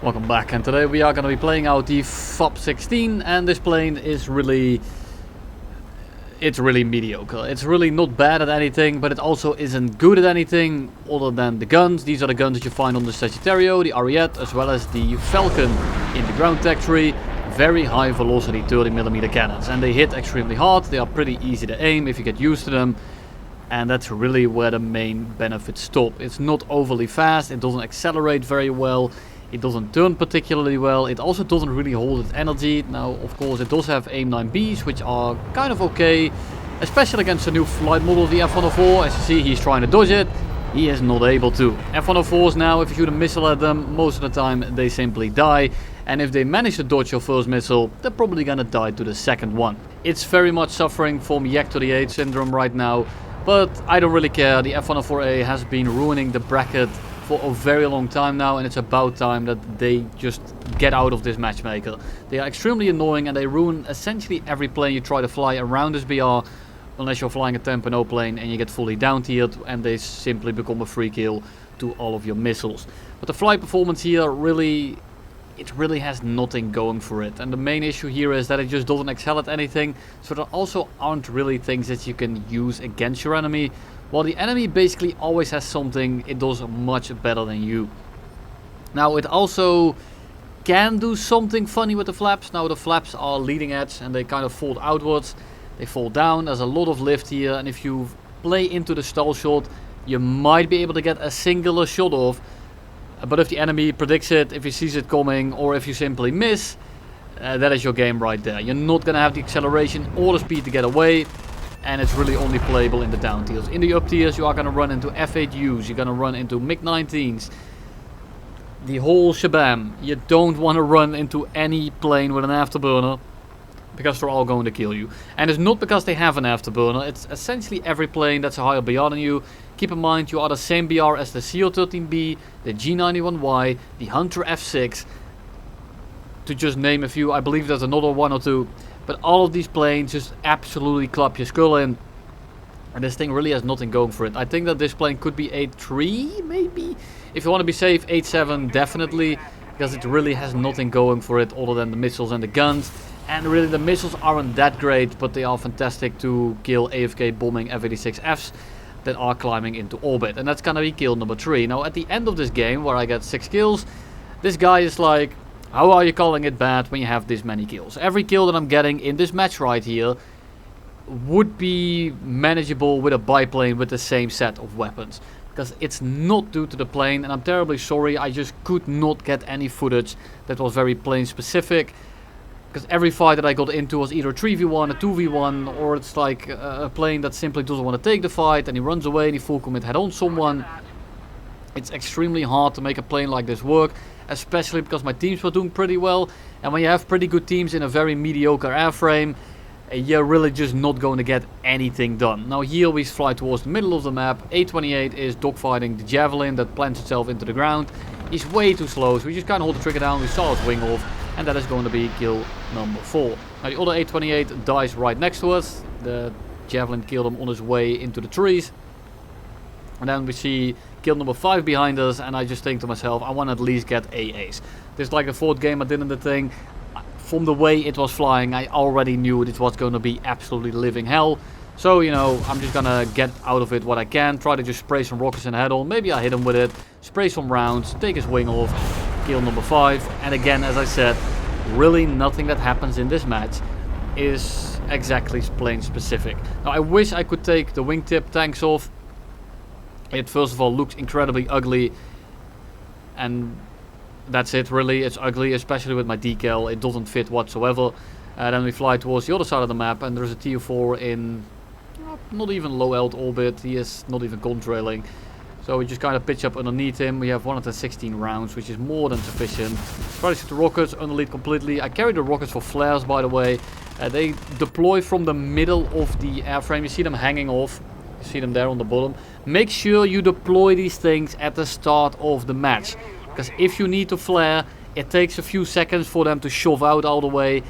Welcome back, and today we are going to be playing out the FFAP-16, and this plane is really mediocre. It's really not bad at anything, but it also isn't good at anything other than the guns. These are the guns that you find on the Sagittario, the Ariete, as well as the Falcon in the ground tech tree. Very high velocity 30mm cannons, and they hit extremely hard. They are pretty easy to aim if you get used to them. And that's really where the main benefits stop. It's not overly fast, it doesn't accelerate very well. It doesn't turn particularly well. It also doesn't really hold its energy. Now, of course, it does have AIM-9Bs, which are kind of okay, especially against the new flight model, the F-104. As you see, he's trying to dodge it. He is not able to. F-104s now, if you shoot a missile at them, most of the time they simply die. And if they manage to dodge your first missile, they're probably gonna die to the second one. It's very much suffering from Yak to the 8 syndrome right now, but I don't really care. The F-104A has been ruining the bracket for a very long time now, and it's about time that they just get out of this matchmaker. They are extremely annoying, and they ruin essentially every plane you try to fly around this BR, unless you're flying a 10.0 plane and you get fully down tiered, and they simply become a free kill to all of your missiles. But the flight performance here really has nothing going for it, and the main issue here is that it just doesn't excel at anything, so there also aren't really things that you can use against your enemy. While the enemy basically always has something it does much better than you. Now, it also can do something funny with the flaps. Now, the flaps are leading edge and they kind of fold outwards. They fall down. There's a lot of lift here, and if you play into the stall shot, you might be able to get a singular shot off. But if the enemy predicts it, if he sees it coming, or if you simply miss, that is your game right there. You're not going to have the acceleration or the speed to get away. And it's really only playable in the down tiers. In the up tiers, you are going to run into F8Us, you're going to run into MiG-19s, the whole shabam. You don't want to run into any plane with an afterburner, because they're all going to kill you. And it's not because they have an afterburner, it's essentially every plane that's a higher BR than you. Keep in mind, you are the same BR as the CO-13B, the G91Y, the Hunter F6, to just name a few. I believe there's another one or two. But all of these planes just absolutely club your skull in. And this thing really has nothing going for it. I think that this plane could be 8.3 maybe. If you want to be safe, 8.7 definitely. Because it really has nothing going for it other than the missiles and the guns. And really the missiles aren't that great, but they are fantastic to kill AFK bombing F-86Fs that are climbing into orbit. And that's gonna be kill number 3. Now at the end of this game, where I get 6 kills, this guy is like, how are you calling it bad when you have this many kills? Every kill that I'm getting in this match right here would be manageable with a biplane with the same set of weapons. Because it's not due to the plane, and I'm terribly sorry, I just could not get any footage that was very plane specific. Because every fight that I got into was either a 3v1, a 2v1, or it's like a plane that simply doesn't want to take the fight and he runs away and he full commit head on someone. It's extremely hard to make a plane like this work, especially because my teams were doing pretty well. And when you have pretty good teams in a very mediocre airframe, you're really just not going to get anything done. Now here we fly towards the middle of the map. A28 is dogfighting the Javelin that plants itself into the ground. He's way too slow, so we just kind of hold the trigger down, we saw his wing off, and that is going to be kill number 4. Now the other A28 dies right next to us. The Javelin killed him on his way into the trees. And then we see kill number 5 behind us, and I just think to myself, I want to at least get a ace. This is like the 4th game I did in the thing. From the way it was flying, I already knew this was going to be absolutely living hell. So, you know, I'm just going to get out of it what I can. Try to just spray some rockets in the head on. Maybe I hit him with it. Spray some rounds. Take his wing off. Kill number 5. And again, as I said, really nothing that happens in this match is exactly plane specific. Now, I wish I could take the wingtip tanks off. It first of all looks incredibly ugly, and that's it really. It's ugly, especially with my decal. It doesn't fit whatsoever. Then we fly towards the other side of the map, and there's a TU4 in not even low alt orbit. He is not even contrailing. So we just kind of pitch up underneath him. We have 116 rounds, which is more than sufficient. Try to shoot the rockets, underlead completely. I carry the rockets for flares, by the way. They deploy from the middle of the airframe. You see them hanging off. You see them there on the bottom. Make sure you deploy these things at the start of the match. Because if you need to flare, it takes a few seconds for them to shove out all the way.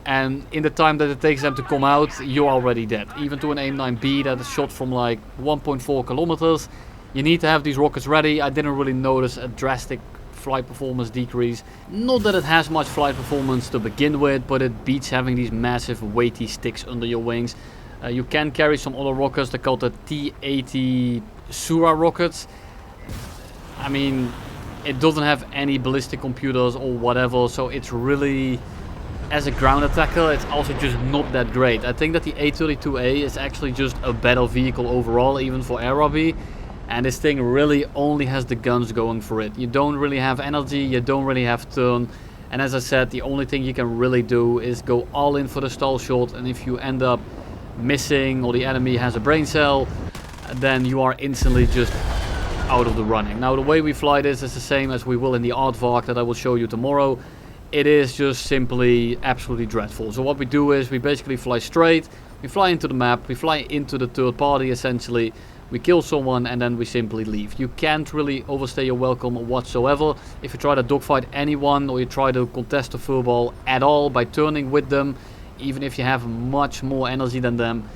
And in the time that it takes them to come out, you're already dead. Even to an AIM-9B that is shot from like 1.4 kilometers. You need to have these rockets ready. I didn't really notice a drastic flight performance decrease. Not that it has much flight performance to begin with, but it beats having these massive weighty sticks under your wings. You can carry some other rockets. They're called the T-80 Sura rockets. I mean, it doesn't have any ballistic computers or whatever, so it's really, as a ground attacker, it's also just not that great. I think that the A-32A is actually just a better vehicle overall, even for air rugby. And this thing really only has the guns going for it. You don't really have energy, you don't really have turn. And as I said, the only thing you can really do is go all in for the stall shot. And if you end up missing, or the enemy has a brain cell, then you are instantly just out of the running. Now the way we fly this is the same as we will in the aardvark that I will show you tomorrow. It is just simply absolutely dreadful. So what we do is we basically fly straight, we fly into the map, we fly into the third party essentially, we kill someone and then we simply leave. You can't really overstay your welcome whatsoever. If you try to dogfight anyone or you try to contest a furball at all by turning with them, even if you have much more energy than them,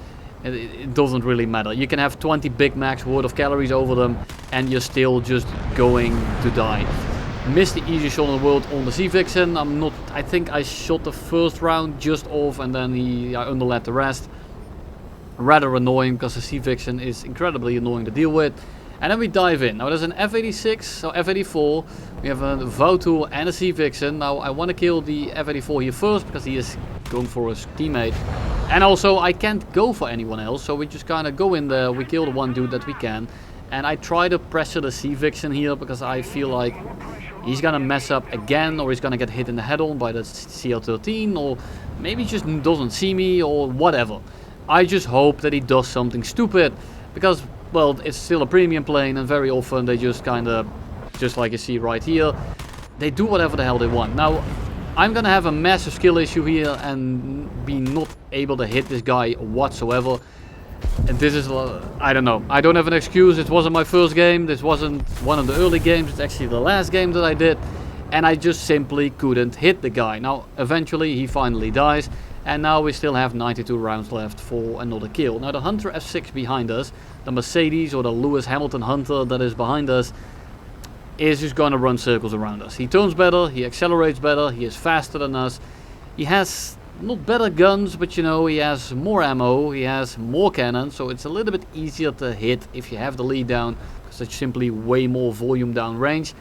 it doesn't really matter. You can have 20 Big Macs worth of calories over them and you're still just going to die. Missed the easiest shot in the world on the Sea Vixen. I think I shot the first round just off and then I underlet the rest. Rather annoying because the Sea Vixen is incredibly annoying to deal with. And then we dive in. Now there's an F-86, so F-84. We have a Vautour and a Sea Vixen. Now I want to kill the F-84 here first because he is going for his teammate. And also I can't go for anyone else, so we just kind of go in there, we kill the one dude that we can. And I try to pressure the Sea Vixen here because I feel like he's gonna mess up again, or he's gonna get hit in the head on by the CL-13, or maybe he just doesn't see me or whatever. I just hope that he does something stupid because, well, it's still a premium plane and very often they just kind of, just like you see right here, they do whatever the hell they want. Now I'm gonna have a massive skill issue here and be not able to hit this guy whatsoever. And this is, I don't know, I don't have an excuse. It wasn't my first game, this wasn't one of the early games, it's actually the last game that I did. And I just simply couldn't hit the guy. Now eventually he finally dies. And now we still have 92 rounds left for another kill. Now the Hunter F6 behind us, the Mercedes or the Lewis Hamilton Hunter that is behind us, is just going to run circles around us. He turns better, he accelerates better, he is faster than us. He has not better guns, but you know, he has more ammo, he has more cannons, so it's a little bit easier to hit if you have the lead down, because it's simply way more volume down range.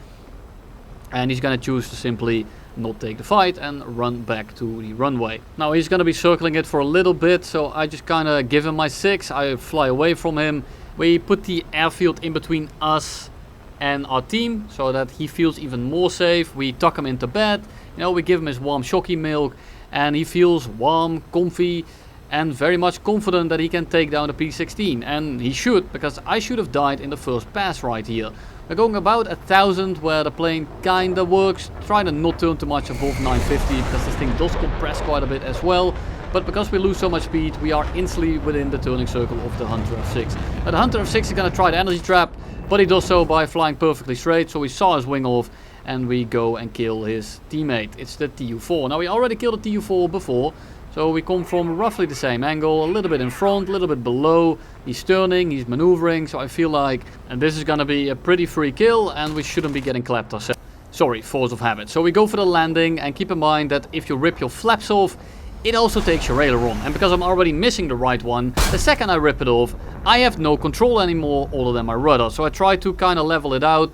And he's going to choose to simply not take the fight and run back to the runway. Now he's going to be circling it for a little bit, so I just kind of give him my 6, I fly away from him. We put the airfield in between us and our team so that he feels even more safe. We tuck him into bed, you know, we give him his warm shocky milk and he feels warm, comfy and very much confident that he can take down the P-16. And he should, because I should have died in the first pass right here. We're going about 1,000 where the plane kinda works. Try to not turn too much above 950 because this thing does compress quite a bit as well. But because we lose so much speed, we are instantly within the turning circle of the Hunter F6. Now the Hunter F6 is going to try the energy trap, but he does so by flying perfectly straight. So we saw his wing off and we go and kill his teammate. It's the Tu-4. Now we already killed the Tu-4 before. So we come from roughly the same angle, a little bit in front, a little bit below. He's turning, he's maneuvering, so I feel like, and this is gonna be a pretty free kill and we shouldn't be getting clapped ourselves. Sorry, force of habit. So we go for the landing and keep in mind that if you rip your flaps off, it also takes your aileron. And because I'm already missing the right one, the second I rip it off, I have no control anymore other than my rudder. So I try to kind of level it out.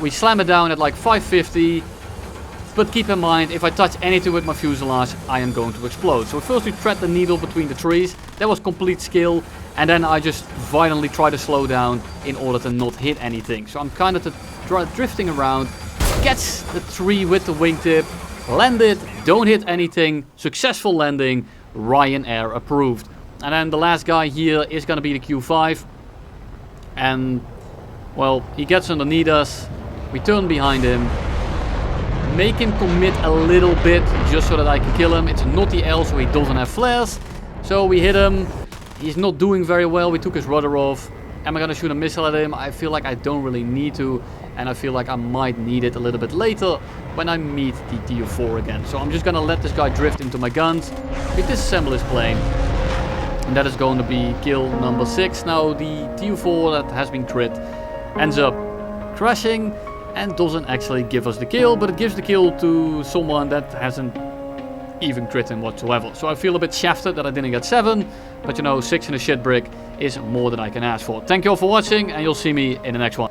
We slam it down at like 550. But keep in mind, if I touch anything with my fuselage, I am going to explode. So first we thread the needle between the trees. That was complete skill. And then I just violently try to slow down in order to not hit anything. So I'm kind of drifting around. Catch the tree with the wingtip. Land it. Don't hit anything. Successful landing. Ryanair approved. And then the last guy here is going to be the Q5. And, well, he gets underneath us. We turn behind him. Make him commit a little bit just so that I can kill him. It's not the L, so he doesn't have flares. So we hit him. He's not doing very well. We took his rudder off. Am I gonna shoot a missile at him? I feel like I don't really need to. And I feel like I might need it a little bit later when I meet the Tu-4 again. So I'm just gonna let this guy drift into my guns. We disassemble his plane. And that is going to be kill number 6. Now the Tu-4 that has been crit ends up crashing. and doesn't actually give us the kill, but it gives the kill to someone that hasn't even critting whatsoever. So I feel a bit shafted that I didn't get 7, but you know, 6 in a shit brick is more than I can ask for. Thank you all for watching, and you'll see me in the next one.